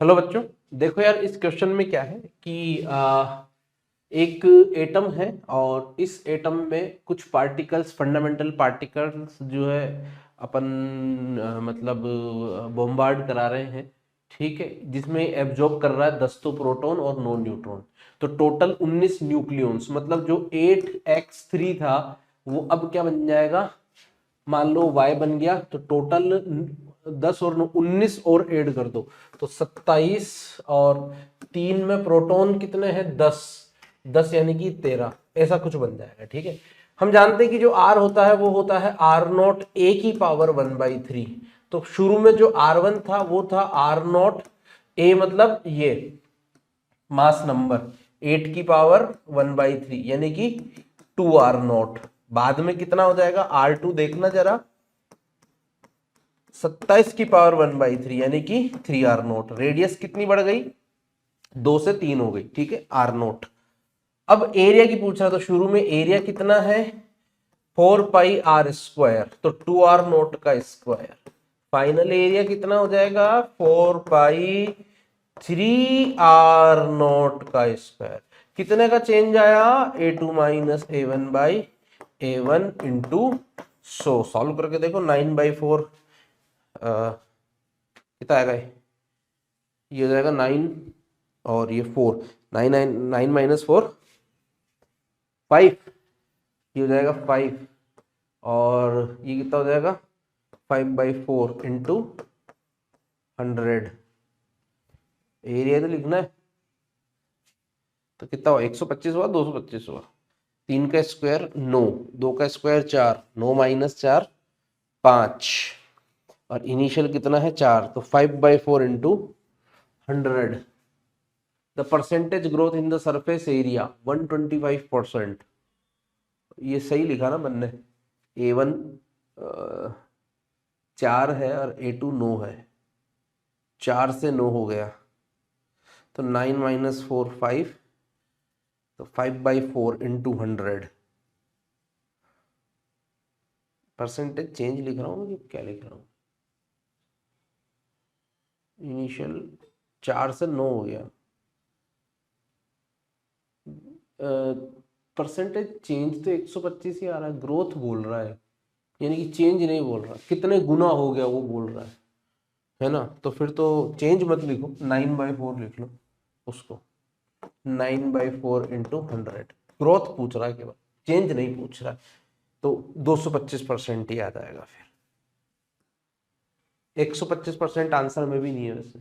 Hello बच्चों, देखो यार इस क्वेश्चन में क्या है कि एक एटम है और इस एटम में कुछ पार्टिकल्स, फंडामेंटल पार्टिकल्स जो है अपन मतलब बॉम्बार्ड करा रहे हैं। ठीक है, जिसमें एब्जॉर्ब कर रहा है 10 तो प्रोटॉन और 9 न्यूट्रॉन। तो टोटल 19 न्यूक्लियॉन्स, मतलब जो 8x3 था वो अब क्या बन जाएगा, मान लो y बन गया। तो टोटल 10 और 19 और ऐड कर दो तो 27, और 3 में प्रोटॉन कितने हैं, 10। 10 यानी कि 13, ऐसा कुछ बन जाएगा। ठीक है, हम जानते हैं कि जो r होता है वो होता है r0 a की पावर 1/3। तो शुरू में जो r1 था वो था r0 a, मतलब ये मास नंबर 8 की पावर 1/3 यानी कि 2r0। बाद में कितना हो जाएगा r2, देखना जरा, 27 की पावर 1/3 यानी कि 3r0। रेडियस कितनी बढ़ गई, 2 से 3 हो गई। ठीक है, r0। अब एरिया की पूछ रहा, तो शुरू में एरिया कितना है 4πr², तो 2r0 का स्क्वायर। फाइनल एरिया कितना हो जाएगा 4π3r0 का स्क्वायर। कितने का चेंज आया, a2 minus a1/a1 into 100। Solve करके देखो, 9/4 कितना आएगा, ये हो जाएगा 9 और ये 4, 9 माइनस 4 5, ये हो जाएगा 5, और ये कितना हो जाएगा 5/4 इंटू 100। एरिया तो लिखना है, तो कितना हुआ 125 हुआ, 225 हुआ। 3 का स्क्वायर 9, 2 का स्क्वायर 4, 9 माइनस 4 5, और इनिशियल कितना है 4, तो 5/4 into 100। The percentage growth in the surface area 125%। ये सही लिखा ना बनने, A1 4 है और A2 9 है, 4 से 9 हो गया, तो 9 माइनस 4 5, तो 5/4 इंटू 100। परसेंटेज चेंज लिख रहा हूँ कि क्या लिख रहा हूँ, इनिशियल 4 से 9 हो गया। परसेंटेज चेंज तो 125 ही आ रहा है, ग्रोथ बोल रहा है, यानी कि चेंज नहीं बोल रहा, कितने गुना हो गया वो बोल रहा है ना। तो फिर तो चेंज मत लिखो, 9/4 लिख लो उसको, 9/4 इंटू 100। ग्रोथ पूछ रहा है केवल, चेंज नहीं पूछ रहा है, तो 225% ही आ जाएगा। फिर 125% आंसर में भी नहीं है वैसे।